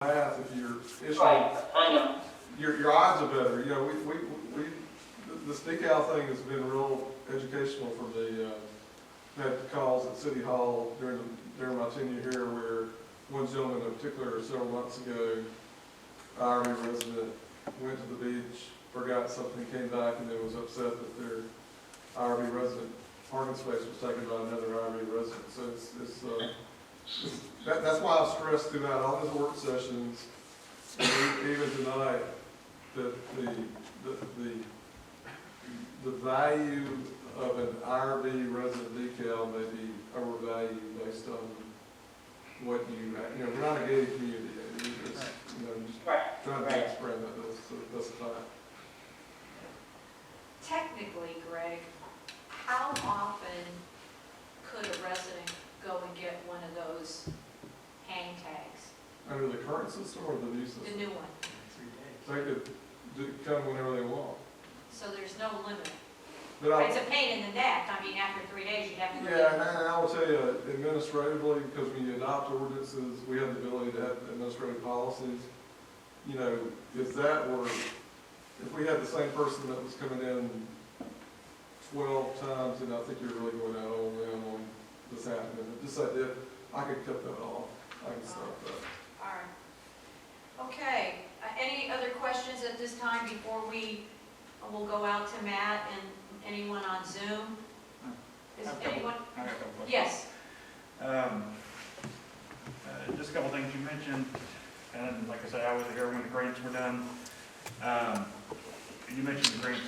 math, if you're issuing, Right, I know. your odds are better. You know, this decal thing has been real educational for me. Had calls at City Hall during my tenure here where one gentleman in particular several months ago, IRB resident, went to the beach, forgot something, came back, and then was upset that their IRB resident parking space was taken by another IRB resident. So that's why I've stressed throughout all these work sessions, and even tonight, that the value of an IRB resident decal may be overvalued based on what we're not a gated community. It's, just Right. trying to Right. explain that, that's a fact. Technically, Greg, how often could a resident go and get one of those hang tags, Under the current system or the new the system? new one? They could come whenever they want. So there's no limit. But It's a pain in the neck. I mean, after 3 days, you have to. yeah, and I will tell you, administratively, because when you adopt ordinances, we have the ability to have administrative policies. If we had the same person that was coming in 12 times, then I think you're really going out on them on this happening. Just like if I could cut that off, I can stop that. All right. Okay, any other questions at this time before we'll go out to Matt and anyone on Zoom? Is anyone? I got a couple questions. Yes. Just a couple things you mentioned, and like I said, I was here when the grants were done. You mentioned the grants,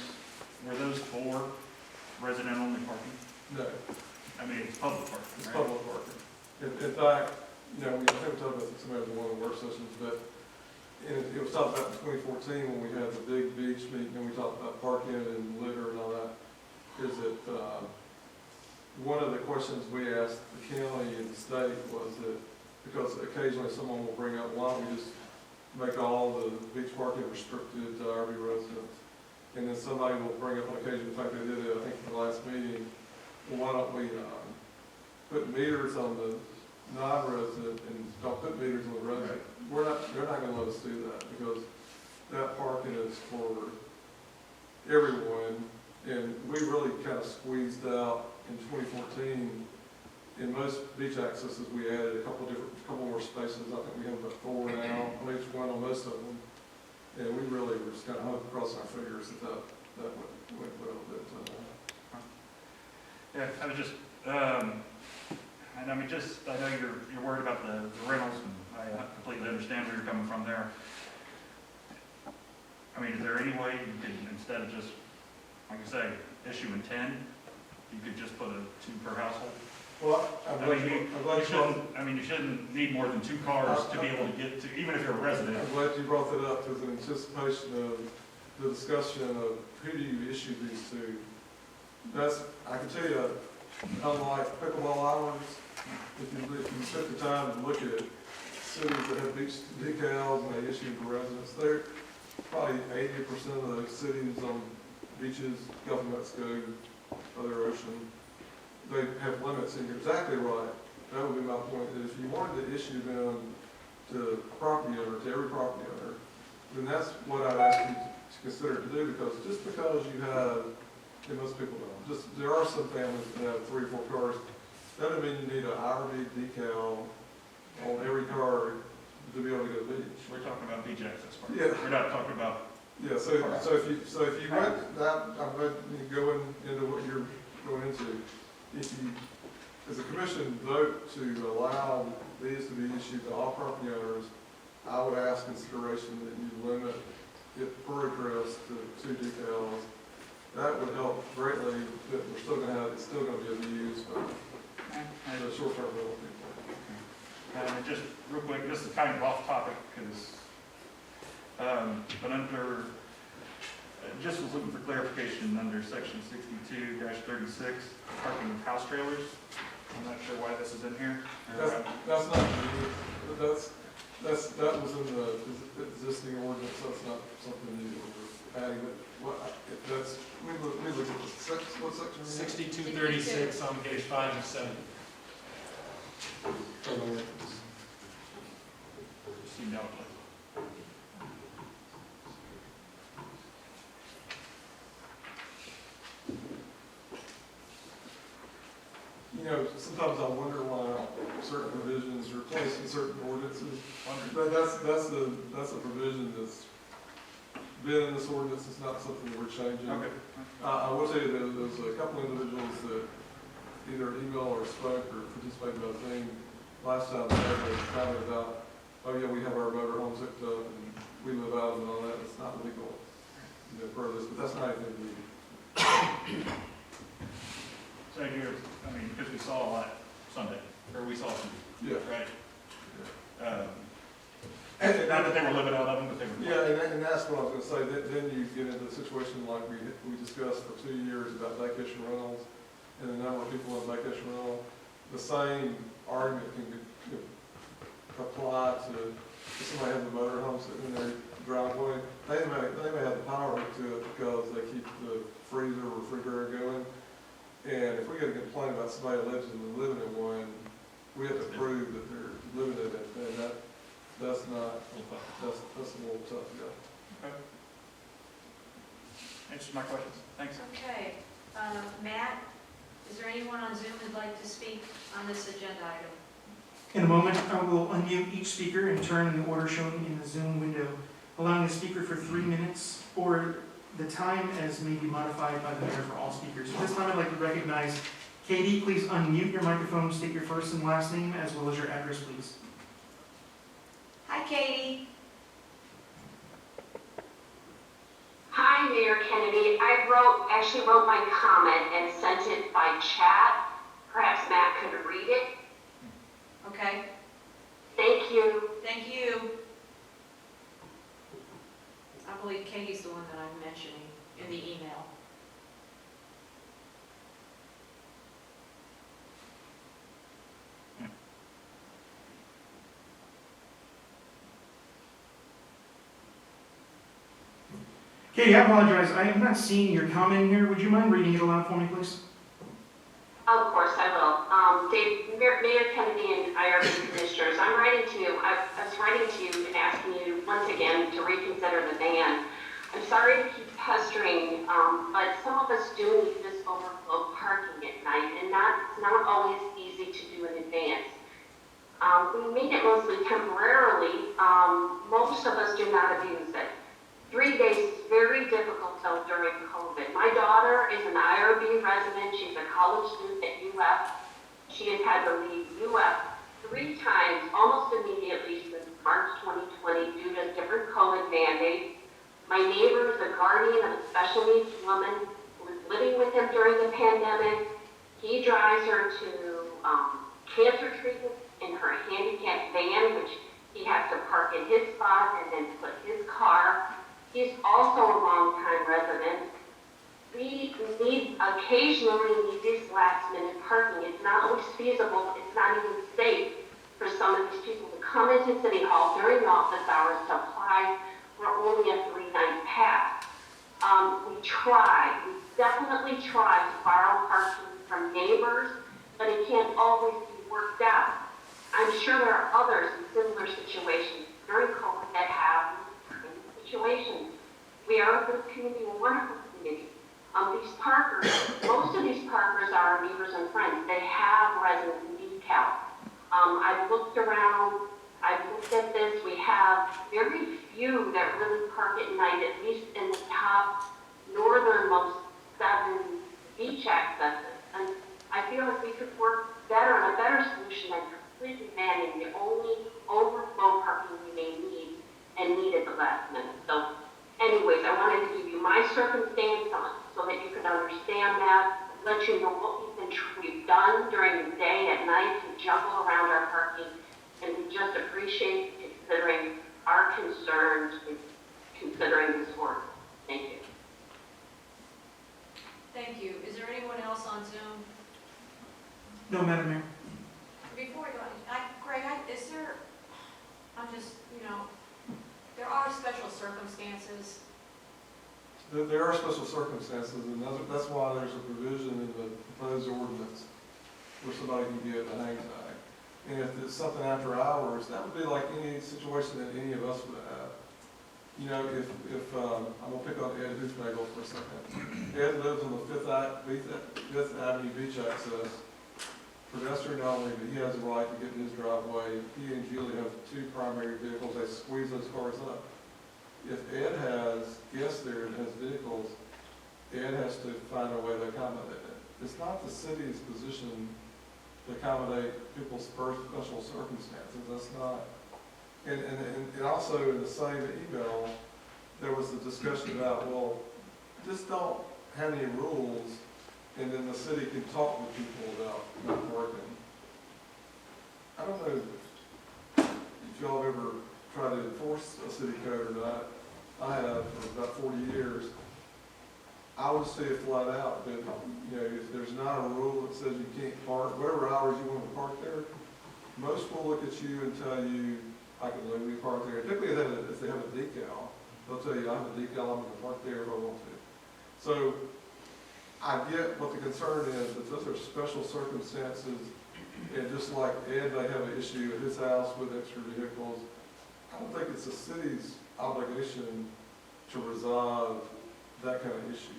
were those for resident-only parking? No, I mean, it's public parking, it's right? public parking. In fact, I think we talked about this in some of the one of the work sessions, but it was talked about in 2014 when we had the big beach meeting, and we talked about parking and litter and all that, is that one of the questions we asked the county and the state was that, because occasionally someone will bring up, why don't we just make all the beach parking restricted to RV residents? And then somebody will bring up on occasion, in fact they did it, I think, in the last meeting, well, why don't we put meters on the non-resident and don't put meters on the resident? They're not gonna let us do that, because that parking is for everyone, and we really kind of squeezed out in 2014. In most beach accesses, we added a couple more spaces. I think we have about 4 now, on each one on most of them. And we really were just kind of crossing our fingers that went well, but Yeah, I was just, and I mean, I know you're worried about the rentals, and I completely understand where you're coming from there. I mean, is there any way you could, instead of just, like you say, issuing 10, you could just put a 2 per household? well, I'm glad You shouldn't need more than 2 cars to be able to get to, even if you're a resident. I'm glad you brought that up, because in anticipation of the discussion of who do you issue these to, I can tell you, unlike pickleball hours, if you took the time to look at cities that have beach decals and they issue to residents, they're probably 80% of those cities on beaches, Gulf of Mexico, other ocean, they have limits, and you're exactly right. That would be my point, is if you wanted to issue them to property owner, to every property owner, then that's what I'd ask you to consider to do, because just because you have, and most people don't, there are some families that have 3 or 4 cars, that doesn't mean you need an IRB decal on every car to be able to go to the beach. We're talking about beach access parking. Yeah. We're not talking about, Yeah, so if you went that, I'm glad you go into what you're going into. If you, as a commission, vote to allow these to be issued to all property owners, I would ask consideration that you limit it per address to 2 decals. That would help greatly, that we're still gonna have, it's still gonna be abused by the short-term rental people. just real quick, this is kind of off topic, because, but under, just was looking for clarification under section 62-36, parking of house trailers. I'm not sure why this is in here. That's not new, but that was in the existing ordinance, that's not something new that we're adding, but we look at the what section? 6236 on page 5 and 7. being dealt with. You know, sometimes I wonder why certain provisions are placed in certain ordinances. But that's a provision that's been in this ordinance, it's not something that we're changing. Okay. I will tell you that there's a couple individuals that either email or spoke or participated in a thing last time they were talking about, oh yeah, we have our motor homes hooked up and we live out and all that, it's not legal, you know, per this, but that's not anything we do. So here, I mean, because we saw a lot Sunday, or we saw some, Yeah. right? Yeah. Not that they were living out of them, but they were. Yeah, and that's what I was gonna say, then you get into a situation like we discussed for 2 years about vacation rentals, and the number of people in vacation rental. The same argument can apply to if somebody has a motor home sitting in their driveway. They may have the power to it because they keep the freezer or refrigerator going. And if we get a complaint about somebody allegedly living in one, we have to prove that they're living in it, and that's not, that's a little tough, yeah. Okay. Answers my questions. Thanks. Okay, Matt, is there anyone on Zoom who'd like to speak on this agenda item? In a moment, I will unmute each speaker in turn in the order shown in the Zoom window, allowing the speaker for 3 minutes or the time as may be modified by the mayor for all speakers. At this time, I'd like to recognize Katie. Please unmute your microphone, state your first and last name, as well as your address, please. Hi, Katie. Hi, Mayor Kennedy. I actually wrote my comment and sent it by chat. Perhaps Matt could read it. Okay, Thank you. thank you. I believe Katie's the one that I'm mentioning in the email. Katie, I apologize. I am not seeing your comment here. Would you mind reading it aloud for me, please? Of course I will. Mayor Kennedy and IRB commissioners, I'm writing to you. I was writing to you and asking you once again to reconsider the ban. I'm sorry to keep pestering, but some of us do need this overflow parking at night, and it's not always easy to do in advance. We made it mostly temporarily. Most of us do not abuse it. 3 days is very difficult though during COVID. My daughter is an IRB resident. She's a college student at UF. She has had to leave UF 3 times almost immediately since March 2020 due to different COVID mandates. My neighbor is a guardian of a special needs woman who was living with him during the pandemic. He drives her to cancer treatment in her handicapped van, which he has to park in his spot and then put his car. He's also a longtime resident. We occasionally need this last minute parking. It's not always feasible. It's not even safe for some of these people to come into City Hall during office hours to apply for only a 3-night pass. We definitely try to borrow parking from neighbors, but it can't always be worked out. I'm sure there are others in similar situations during COVID that have situations. We are a good community, a wonderful community. These parkers, most of these parkers are our neighbors and friends. They have residents in DeKalb. I've looked around, I've looked at this. We have very few that really park at night, at least in the top northernmost 7 beach accesses. And I feel like we could work better on a better solution than completely banning the only overflow parking we may need and need at the last minute. So anyways, I wanted to give you my circumstance so that you could understand that, let you know what we've done during the day, at night, to juggle around our parking, and we just appreciate considering our concerns and considering this work. Thank you. Thank you. Is there anyone else on Zoom? No, Madam Mayor. Before we go, Greg, is there, I'm just, there are special circumstances. There are special circumstances, and that's why there's a provision in the proposed ordinance where somebody can get a hang tag. And if it's something after hours, that would be like any situation that any of us would have. You know, if I'm gonna pick on Ed Hoofnagel for a second. Ed lives on the Fifth Avenue beach access. Pedestrian only, but he has the right to get in his driveway. He and Julie have two primary vehicles, they squeeze those cars up. If Ed has guests there and has vehicles, Ed has to find a way to accommodate it. It's not the city's position to accommodate people's special circumstances, that's not. And also in the same email, there was a discussion about, well, just don't have any rules, and then the city can talk with people about not parking. I don't know if y'all have ever tried to enforce a city code or not. I have for about 40 years. I would say it flat out that, you know, if there's not a rule that says you can't park, whatever hours you want to park there, most will look at you and tell you, I can legally park there. Typically, if they have a decal, they'll tell you, I have a decal, I'm going to park there if I want to. So, I get what the concern is, but those are special circumstances, and just like Ed may have an issue at his house with extra vehicles, I don't think it's the city's obligation to resolve that kind of issue.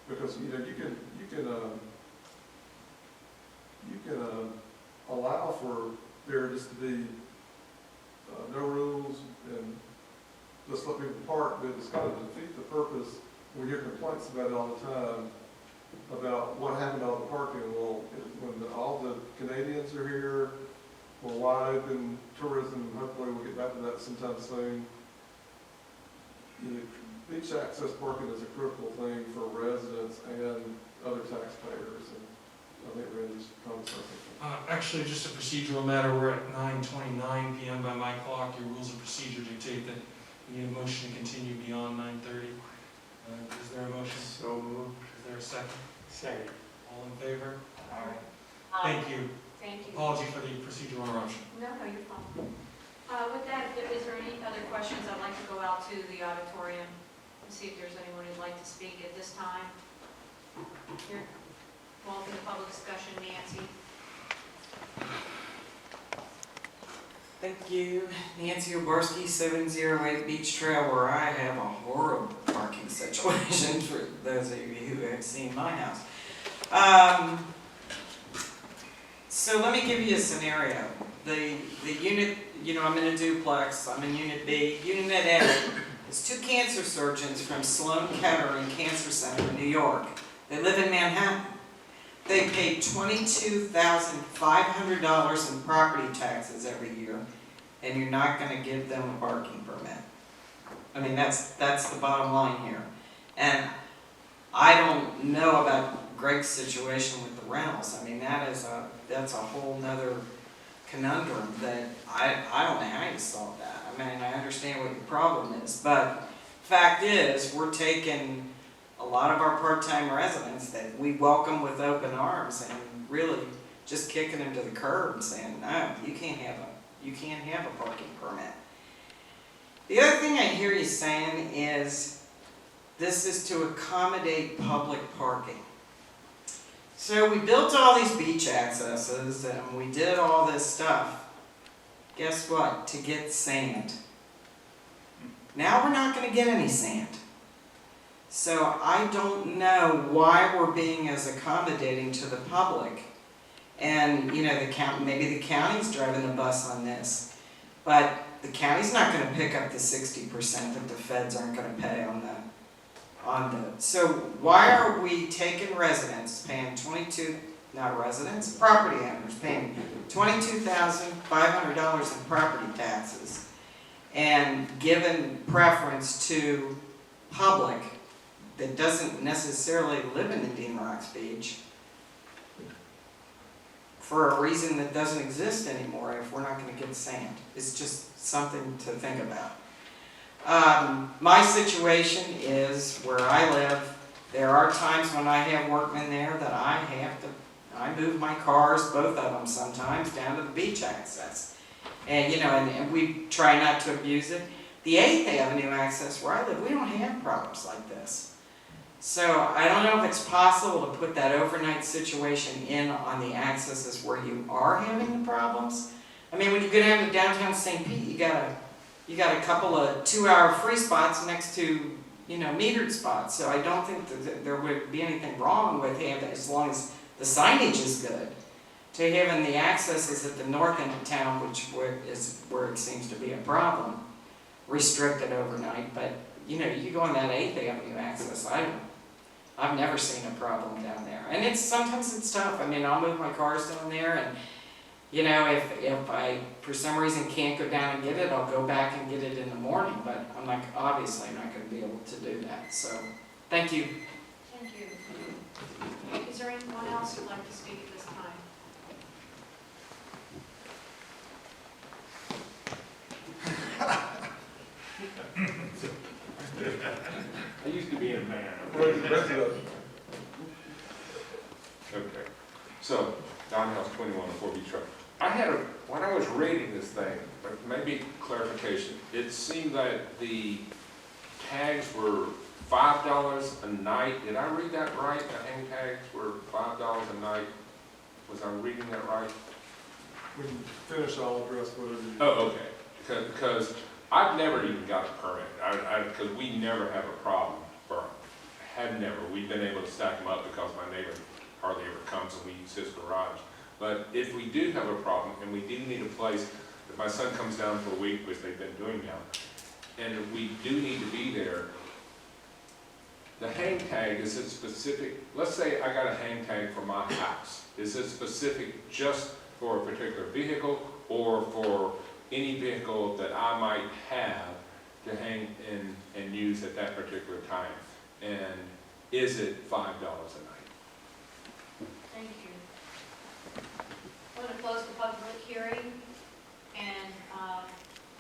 Because, you know, you can allow for there just to be no rules and just let people park, but it's kind of defeat the purpose. We hear complaints about it all the time, about what happened to all the parking. Well, when all the Canadians are here, we're wide open tourism, hopefully we'll get back to that sometime soon. You know, beach access parking is a critical thing for residents and other taxpayers, and I think Randy's probably something. Actually, just a procedural matter, we're at 9:29 PM by my clock. Your rules of procedure dictate that we need a motion to continue beyond 9:30. Is there a motion? So moved. Is there a second? Second. All in favor? Thank Thank you. Thank you. Apology for the procedural interruption. No, you're fine. With that, is there any other questions? I'd like to go out to the auditorium and see if there's anyone who'd like to speak at this time. Here, welcome to public discussion, Nancy. Thank you. Nancy Obarski, 708 Beach Trail, where I have a horrible parking situation for those of you who have seen my house. So let me give you a scenario. The unit, you know, I'm in a duplex, I'm in Unit B. Unit A is two cancer surgeons from Sloan Kettering Cancer Center in New York. They live in Manhattan. They pay $22,500 in property taxes every year, and you're not going to give them a parking permit. I mean, that's the bottom line here. And I don't know about Greg's situation with the rentals. I mean, that's a whole nother conundrum that I don't know how you solve that. I mean, I understand what your problem is, but fact is, we're taking a lot of our part-time residents that we welcome with open arms and really just kicking them to the curb and saying, no, you can't have a parking permit. The other thing I hear you saying is this is to accommodate public parking. So we built all these beach accesses and we did all this stuff. Guess what? To get sand. Now we're not going to get any sand. So I don't know why we're being as accommodating to the public. And, you know, maybe the county's driving the bus on this. But the county's not going to pick up the 60% that the feds aren't going to pay on the. So why are we taking residents paying property owners paying $22,500 in property taxes and giving preference to public that doesn't necessarily live in Indian Rocks Beach for a reason that doesn't exist anymore if we're not going to get sand? It's just something to think about. My situation is where I live. There are times when I have workmen there that I move my cars, both of them sometimes, down to the beach access. And, you know, and we try not to abuse it. The 8th Avenue access where I live, we don't have problems like this. So I don't know if it's possible to put that overnight situation in on the accesses where you are having the problems. I mean, when you go down to downtown St. Pete, you got a couple of 2-hour free spots next to, metered spots. So I don't think that there would be anything wrong with having, as long as the signage is good, to having the accesses at the north end of town, which is where it seems to be a problem, restricted overnight. But, you go on that 8th Avenue access, I've never seen a problem down there. And sometimes it's tough. I mean, I'll move my cars down there, and if I, for some reason, can't go down and get it, I'll go back and get it in the morning, but obviously I'm not gonna be able to do that, so, thank you. Thank you. Is there anyone else who'd like to speak at this time? I used to be in a band. Okay, so, Don House 21 Fort Beach Road. When I was reading this thing, but maybe clarification, it seemed that the tags were $5 a night. Did I read that right? The hang tags were $5 a night. Was I reading that right? When you finish, I'll address whatever you. Oh, okay. Because I've never even got a permit. Because we never have a problem. Or have never. We've been able to stack them up because my neighbor hardly ever comes and we use his garage. But if we do have a problem and we do need a place, if my son comes down for a week, which they've been doing now, and if we do need to be there, the hang tag, is it specific? Let's say I got a hang tag for my house. Is it specific just for a particular vehicle or for any vehicle that I might have to hang and use at that particular time? And is it $5 a night? Thank you. I'm going to close the public hearing, and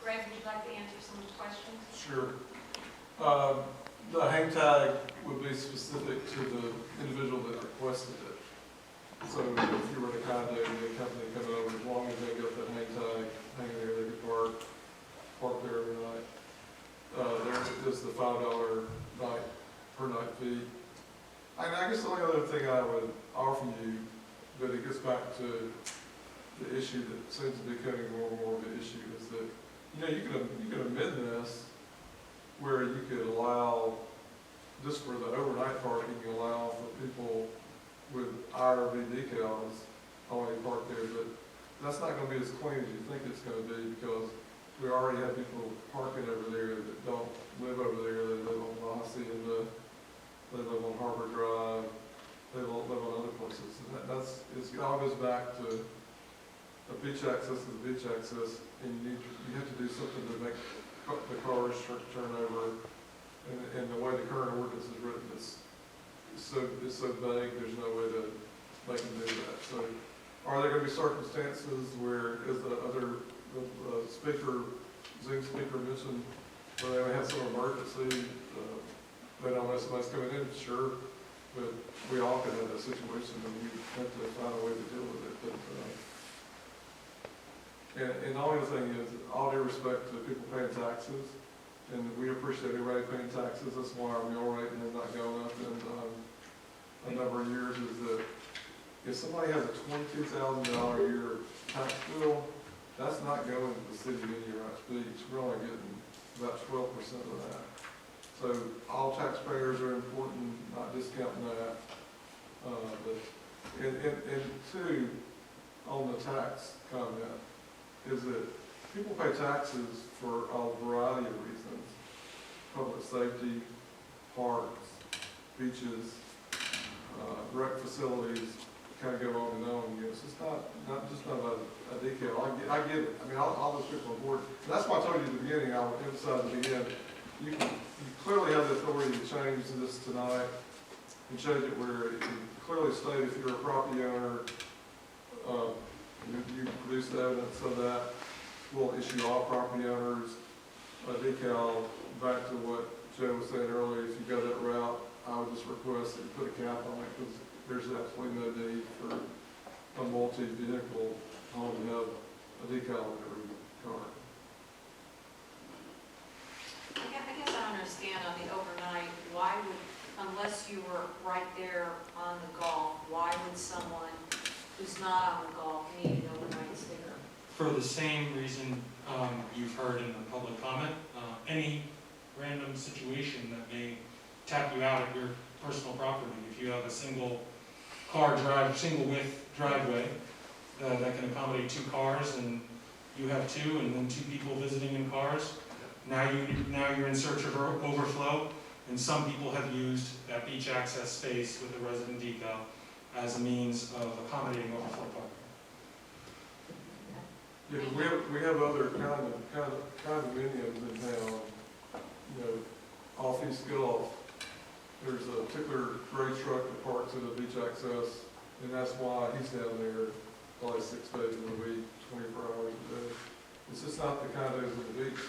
Greg, would you like to answer some of the questions? Sure. The hang tag would be specific to the individual that requested it. So if you were to contact the company coming over, as long as they got that hang tag hanging there, they could park there every night. There is the $5 night per night fee. And I guess the only other thing I would offer you, but it gets back to the issue that seems to be becoming more and more of an issue, is that, you could amend this where you could allow, just for the overnight parking, you allow for people with IRV decals only park there, but that's not gonna be as clean as you think it's gonna be, because we already have people parking over there that don't live over there. They live on Mossy and they live on Harbor Drive, they live on other places. And it all goes back to a beach access is beach access, and you have to do something to make the cars turn over. And the way the current ordinance is written, it's so vague, there's no way to make them do that. So are there gonna be circumstances where, as the Zoom speaker mentioned, where they may have some emergency, they don't know somebody's coming in? Sure, but we all could have that situation, and we have to find a way to deal with it. But and the only thing is, all due respect to people paying taxes, and we appreciate everybody paying taxes. That's why our mill rate has not gone up in a number of years. Is that if somebody has a $22,000 a year tax bill, that's not going to the city of Indian Rights Beach. We're only getting about 12% of that. So all taxpayers are important, not discounting that. And two, on the tax comment, is that people pay taxes for a variety of reasons: public safety, parks, beaches, rec facilities, kind of go on and on. It's just not just about a decal. I get it. I mean, all those people are bored. And that's why I told you at the beginning, I would emphasize at the beginning, you clearly have the authority to change this tonight and change it where it clearly state if you're a property owner, you produce the evidence of that. We'll issue all property owners a decal. Back to what Joe was saying earlier, if you go that route, I would just request that you put a cap on it, because there's absolutely no need for a multi-vehicle home to have a decal on every car. I guess I don't understand on the overnight, why would unless you were right there on the Gulf, why would someone who's not on the Gulf need an overnight sticker? For the same reason you've heard in the public comment, any random situation that may tap you out at your personal property. If you have a single width driveway that can accommodate 2 cars, and you have 2, and then 2 people visiting in cars, now you're in search of overflow, and some people have used that beach access space with the resident decal as a means of accommodating overflow parking. Yeah, but we have other condominiums in town, you know, off East Gulf. There's a particular gray truck that parks at the beach access, and that's why he's down there probably 6 days in a week, 24 hours a day. It's just not the condos at the beach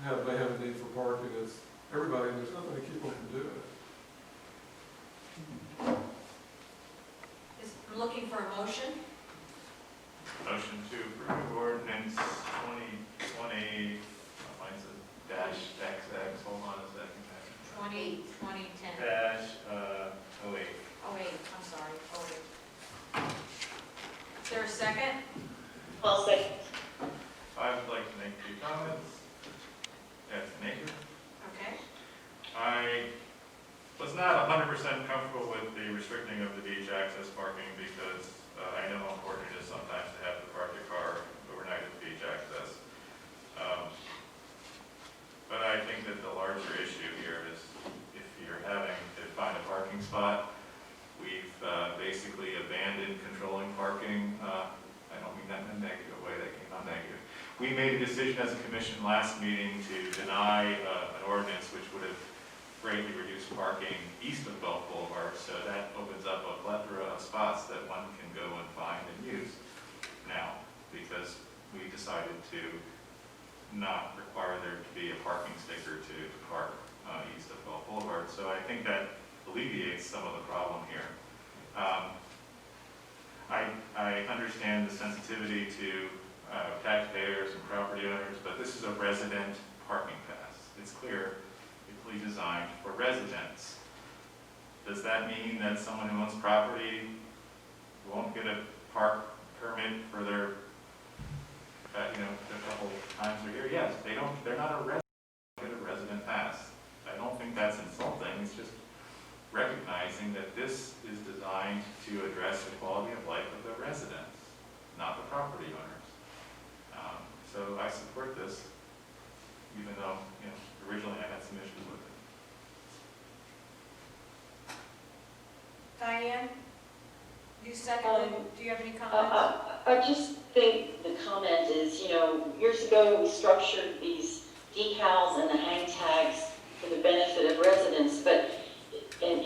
that they have a need for parking. It's everybody, and there's nothing to keep them from doing it. I'm looking for a motion. Motion to approve ordinance 2020, mine's a dash XX, hold on a second. 2010. Dash, 08. Oh, wait, I'm sorry, 08. Is there a second? I'll second. I would like to make 2 comments. That's Nathan. Okay. I was not 100% comfortable with the restricting of the beach access parking because I know how important it is sometimes to have to park your car overnight at the beach access. But I think that the larger issue here is if you're having to find a parking spot, we've basically abandoned controlling parking. I don't mean that in a negative way, that came out negative. We made a decision as a commission last meeting to deny an ordinance which would have greatly reduced parking east of Gulf Boulevard, so that opens up a plethora of spots that one can go and find and use now, because we decided to not require there to be a parking sticker to park east of Gulf Boulevard. So I think that alleviates some of the problem here. I understand the sensitivity to taxpayers and property owners, but this is a resident parking pass. It's clearly designed for residents. Does that mean that someone who owns property won't get a park permit for their, a couple times a year? Yes, they're not a resident, they get a resident pass. I don't think that's insulting, it's just recognizing that this is designed to address the quality of life of the residents, not the property owners. So I support this, even though, originally I had some issues with it. Diane? You seconded, do you have any comments? I just think the comment is, years ago we structured these decals and the hang tags for the benefit of residents, and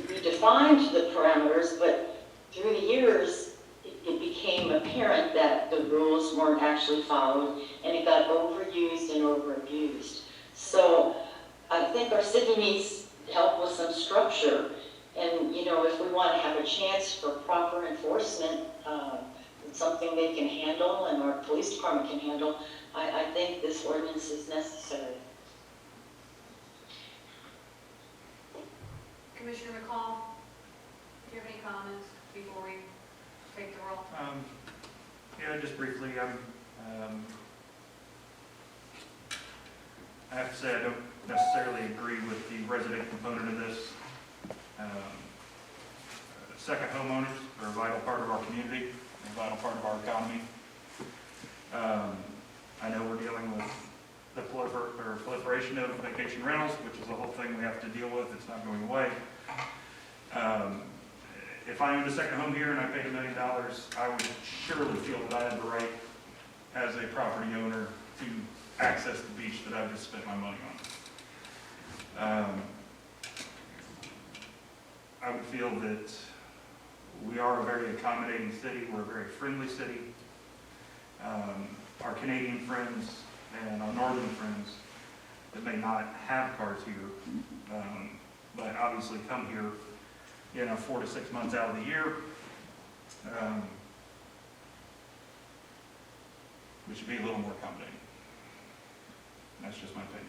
we defined the parameters, but through the years it became apparent that the rules weren't actually followed, and it got overused and overabused. So I think our city needs help with some structure. And, if we want to have a chance for proper enforcement, something they can handle and our police department can handle, I think this ordinance is necessary. Commissioner McCall, do you have any comments before we take the roll? Yeah, just briefly, I have to say I don't necessarily agree with the resident component of this. Second homeowners are a vital part of our community, a vital part of our economy. I know we're dealing with the proliferation of vacation rentals, which is a whole thing we have to deal with. It's not going away. If I owned a second home here and I paid $1 million, I would surely feel that I had the right as a property owner to access the beach that I've just spent my money on. I would feel that we are a very accommodating city. We're a very friendly city. Our Canadian friends and our northern friends that may not have cars here, but obviously come here, 4 to 6 months out of the year, we should be a little more accommodating. That's just my opinion.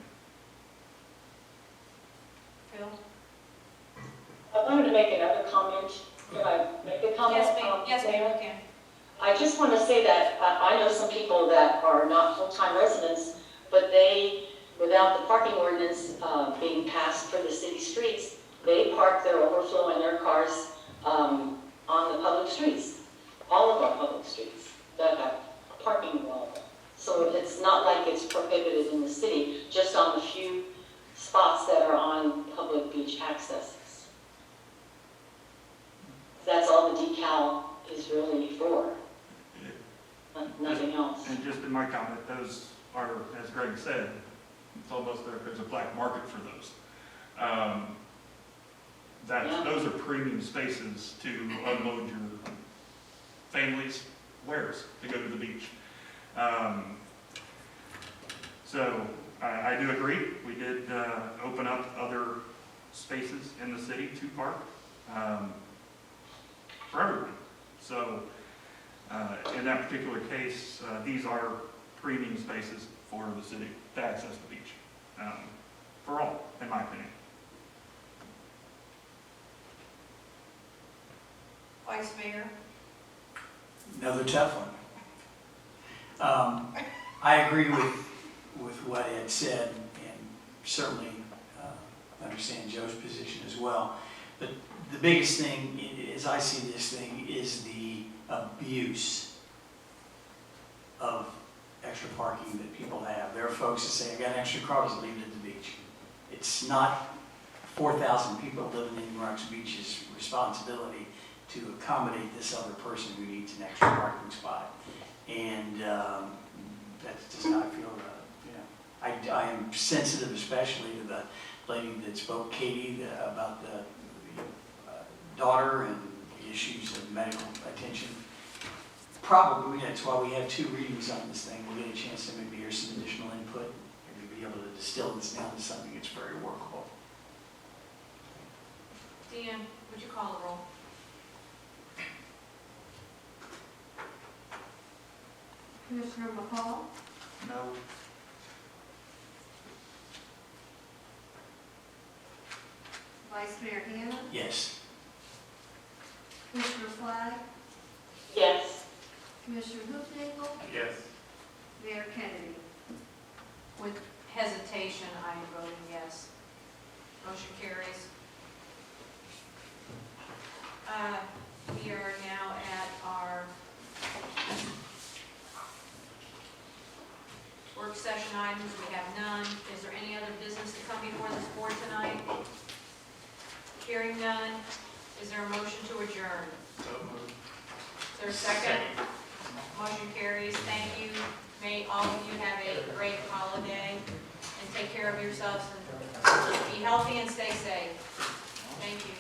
Phil? I wanted to make another comment. Can I make a comment? Yes, Mayor? ma'am, you can. I just want to say that I know some people that are not full-time residents, but they, without the parking ordinance being passed for the city streets, they park their overflow in their cars on the public streets, all of our public streets that have parking available. So it's not like it's prohibited in the city, just on the few spots that are on public beach accesses. That's all the decal is really for, nothing else. And just in my comment, those are, as Greg said, it's almost there's a black market for those. Those are premium spaces to unload your family's wares to go to the beach. So I do agree. We did open up other spaces in the city to park for everyone. So in that particular case, these are premium spaces for the city to access the beach, for all, in my opinion. Vice Mayor? Another tough one. I agree with what Ed said, and certainly understand Joe's position as well. But the biggest thing, as I see this thing, is the abuse of extra parking that people have. There are folks that say, I got an extra car, just leave it at the beach. It's not 4,000 people living in Rocks Beach's responsibility to accommodate this other person who needs an extra parking spot. And that's just how I feel about it. I am sensitive especially to the lady that spoke, Katie, about the daughter and the issues of medical attention. Probably, that's why we have 2 readings on this thing. We'll get a chance to maybe hear some additional input and be able to distill this down to something that's very workable. Deanne, would you call the roll? Commissioner McCall? No. Vice Mayor Hanna? Yes. Commissioner Flag? Yes. Commissioner Hoopnagle? Yes. Mayor Kennedy? With hesitation, I am voting yes. Motion carries. We are now at our work session items. We have none. Is there any other business to come before this board tonight? Hearing none. Is there a motion to adjourn? So moved. Is there a second? Motion carries. Thank you. May all of you have a great holiday and take care of yourselves and be healthy and stay safe. Thank you.